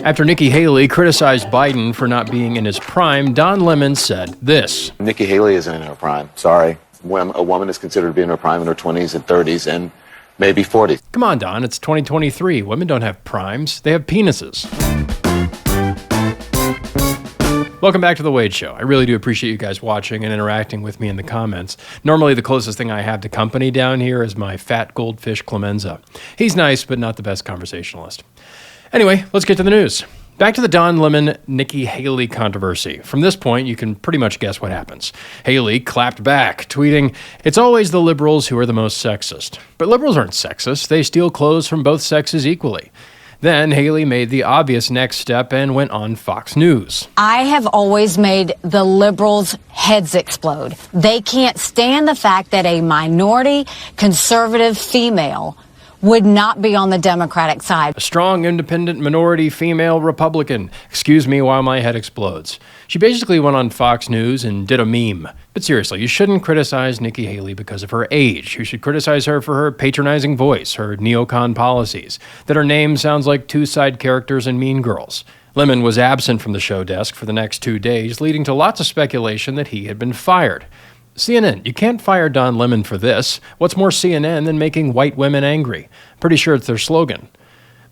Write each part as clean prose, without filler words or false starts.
After Nikki Haley criticized Biden for not being in his prime, Don Lemon said this. Nikki Haley isn't in her prime. Sorry. When a woman is considered to be in her prime in her 20s and 30s and maybe 40s. Come on, Don, it's 2023. Women don't have primes. They have penises. Welcome back to The Wade Show. I really do appreciate you guys watching and interacting with me in the comments. Normally, the closest thing I have to company down here is my fat goldfish Clemenza. He's nice, but not the best conversationalist. Anyway, let's get to the news. Back to the Don Lemon, Nikki Haley controversy. From this point, you can pretty much guess what happens. Haley clapped back, tweeting, "It's always the liberals who are the most sexist." But liberals aren't sexist. They steal clothes from both sexes equally. Then Haley made the obvious next step and went on Fox News. I have always made the liberals' heads explode. They can't stand the fact that a minority conservative female would not be on the Democratic side. A strong, independent, minority female Republican. Excuse me while my head explodes. She basically went on Fox News and did a meme. But seriously, you shouldn't criticize Nikki Haley because of her age. You should criticize her for her patronizing voice, her neocon policies, that her name sounds like two side characters in Mean Girls. Lemon was absent from the show desk for the next 2 days, leading to lots of speculation that he had been fired. CNN, you can't fire Don Lemon for this. What's more CNN than making white women angry? Pretty sure it's their slogan.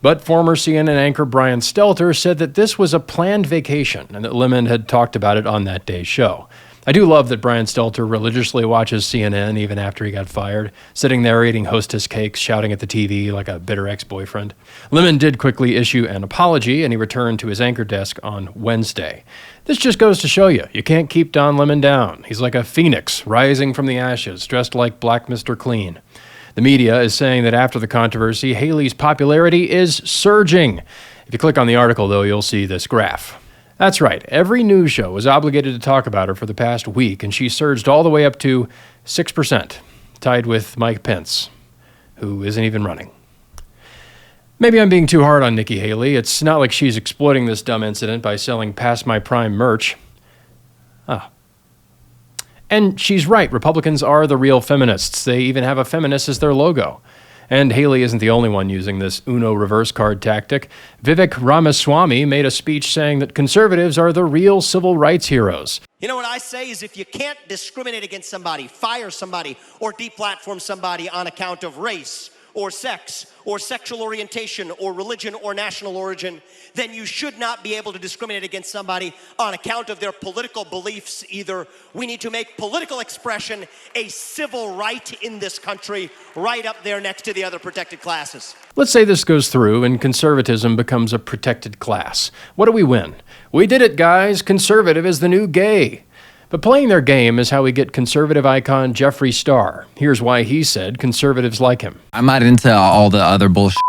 But former CNN anchor Brian Stelter said that this was a planned vacation and that Lemon had talked about it on that day's show. I do love that Brian Stelter religiously watches CNN even after he got fired, sitting there eating Hostess cakes, shouting at the TV like a bitter ex-boyfriend. Lemon did quickly issue an apology, and he returned to his anchor desk on Wednesday. This just goes to show you can't keep Don Lemon down. He's like a phoenix rising from the ashes, dressed like Black Mr. Clean. The media is saying that after the controversy, Haley's popularity is surging. If you click on the article, though, you'll see this graph. That's right, every news show was obligated to talk about her for the past week, and she surged all the way up to 6%, tied with Mike Pence, who isn't even running. Maybe I'm being too hard on Nikki Haley. It's not like she's exploiting this dumb incident by selling past my prime merch. And she's right, Republicans are the real feminists. They even have a feminist as their logo. And Haley isn't the only one using this Uno reverse card tactic. Vivek Ramaswamy made a speech saying that conservatives are the real civil rights heroes. You know what I say is if you can't discriminate against somebody, fire somebody, or deplatform somebody on account of race, or sex, or sexual orientation, or religion, or national origin, then you should not be able to discriminate against somebody on account of their political beliefs either. We need to make political expression a civil right in this country, right up there next to the other protected classes. Let's say this goes through and conservatism becomes a protected class. What do we win? We did it, guys. Conservative is the new gay. But playing their game is how we get conservative icon Jeffree Star. Here's why he said conservatives like him. I'm not into all the other bullshit.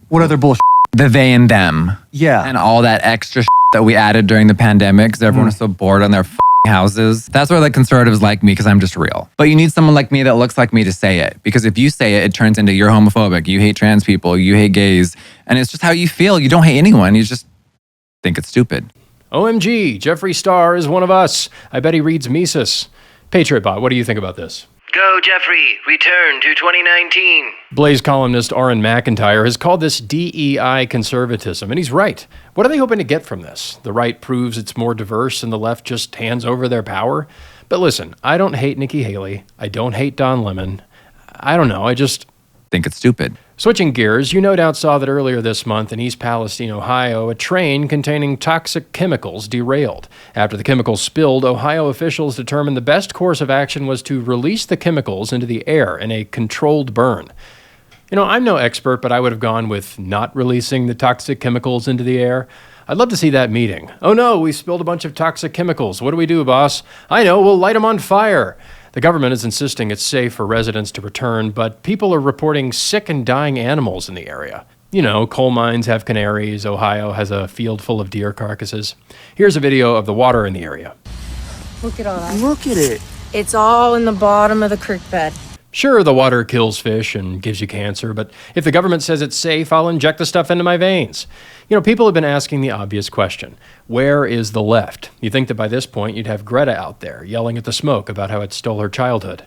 What other bullshit? The they and them. Yeah. And all that extra that we added during the pandemic because everyone was so bored on their houses. That's where the conservatives like me because I'm just real. But you need someone like me that looks like me to say it. Because if you say it, it turns into you're homophobic, you hate trans people, you hate gays. And it's just how you feel. You don't hate anyone. You just think it's stupid. OMG, Jeffree Star is one of us. I bet he reads Mises. PatriotBot, what do you think about this? Go, Jeffree. Return to 2019. Blaze columnist Aaron McIntyre has called this DEI Conservatism, and he's right. What are they hoping to get from this? The right proves it's more diverse and the left just hands over their power? But listen, I don't hate Nikki Haley. I don't hate Don Lemon. I don't know, I just think it's stupid. Switching gears, you no doubt saw that earlier this month in East Palestine, Ohio, a train containing toxic chemicals derailed. After the chemicals spilled, Ohio officials determined the best course of action was to release the chemicals into the air in a controlled burn. I'm no expert, but I would have gone with not releasing the toxic chemicals into the air. I'd love to see that meeting. Oh no, we spilled a bunch of toxic chemicals. What do we do, boss? I know, we'll light them on fire. The government is insisting it's safe for residents to return, but people are reporting sick and dying animals in the area. Coal mines have canaries. Ohio has a field full of deer carcasses. Here's a video of the water in the area. Look at all that. Look at it. It's all in the bottom of the creek bed. Sure, the water kills fish and gives you cancer, but if the government says it's safe, I'll inject the stuff into my veins. People have been asking the obvious question. Where is the left? You'd think that by this point you'd have Greta out there yelling at the smoke about how it stole her childhood.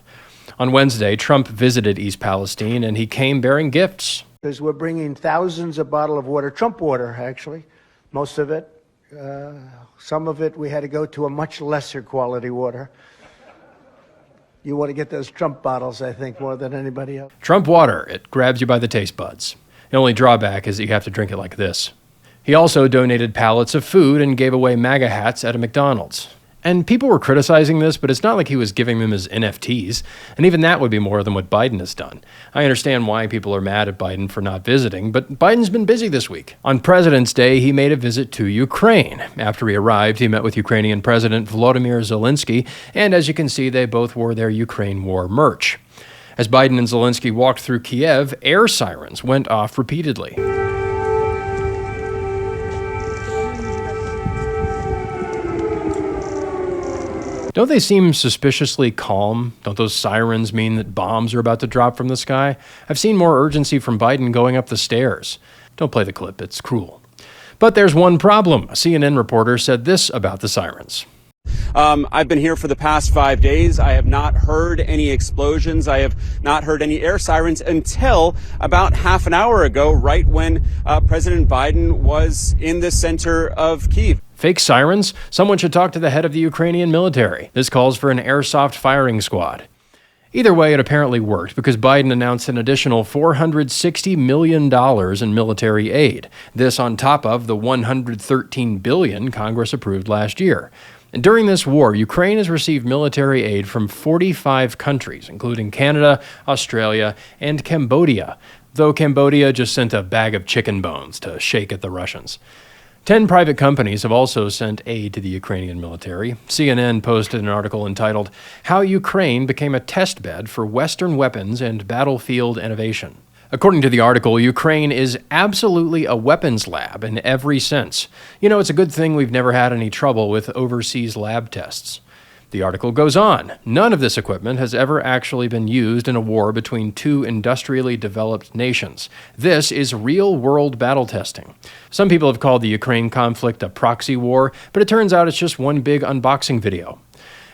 On Wednesday, Trump visited East Palestine and he came bearing gifts. Because we're bringing thousands of bottles of water, Trump water actually, most of it. Some of it we had to go to a much lesser quality water. You want to get those Trump bottles, I think, more than anybody else. Trump water, it grabs you by the taste buds. The only drawback is that you have to drink it like this. He also donated pallets of food and gave away MAGA hats at a McDonald's. And people were criticizing this, but it's not like he was giving them as NFTs, and even that would be more than what Biden has done. I understand why people are mad at Biden for not visiting, but Biden's been busy this week. On President's Day, he made a visit to Ukraine. After he arrived, he met with Ukrainian President Volodymyr Zelenskyy, and as you can see, they both wore their Ukraine war merch. As Biden and Zelenskyy walked through Kiev, air sirens went off repeatedly. Don't they seem suspiciously calm? Don't those sirens mean that bombs are about to drop from the sky? I've seen more urgency from Biden going up the stairs. Don't play the clip, it's cruel. But there's one problem. A CNN reporter said this about the sirens. I've been here for the past 5 days. I have not heard any explosions. I have not heard any air sirens until about half an hour ago, right when President Biden was in the center of Kyiv. Fake sirens? Someone should talk to the head of the Ukrainian military. This calls for an airsoft firing squad. Either way, it apparently worked because Biden announced an additional $460 million in military aid. This on top of the $113 billion Congress approved last year. And during this war, Ukraine has received military aid from 45 countries, including Canada, Australia, and Cambodia, though Cambodia just sent a bag of chicken bones to shake at the Russians. 10 private companies have also sent aid to the Ukrainian military. CNN posted an article entitled, "How Ukraine Became a Test Bed for Western Weapons and Battlefield Innovation." According to the article, Ukraine is absolutely a weapons lab in every sense. You know, it's a good thing we've never had any trouble with overseas lab tests. The article goes on. None of this equipment has ever actually been used in a war between two industrially developed nations. This is real-world battle testing. Some people have called the Ukraine conflict a proxy war, but it turns out it's just one big unboxing video.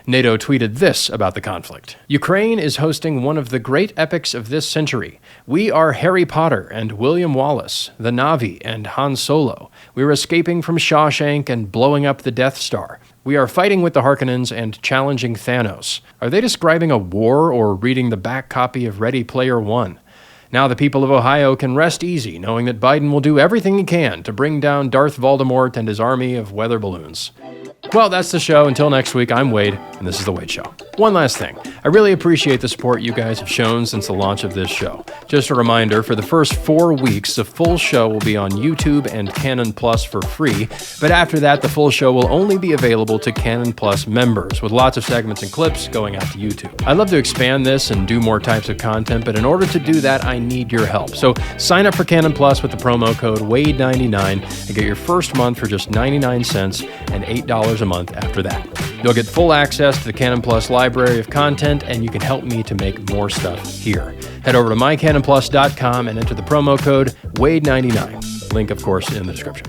NATO tweeted this about the conflict. Ukraine is hosting one of the great epics of this century. We are Harry Potter and William Wallace, the Na'vi and Han Solo. We're escaping from Shawshank and blowing up the Death Star. We are fighting with the Harkonnens and challenging Thanos. Are they describing a war or reading the back copy of Ready Player One? Now the people of Ohio can rest easy knowing that Biden will do everything he can to bring down Darth Voldemort and his army of weather balloons. Well, that's the show. Until next week, I'm Wade, and this is The Wade Show. One last thing. I really appreciate the support you guys have shown since the launch of this show. Just a reminder, for the first 4 weeks, the full show will be on YouTube and Canon Plus for free, but after that, the full show will only be available to Canon Plus members, with lots of segments and clips going out to YouTube. I'd love to expand this and do more types of content, but in order to do that, I need your help. So sign up for Canon Plus with the promo code WADE99 and get your first month for just 99 cents and $8 a month after that. You'll get full access to the Canon Plus library of content, and you can help me to make more stuff here. Head over to mycanonplus.com and enter the promo code WADE99. Link, of course, in the description.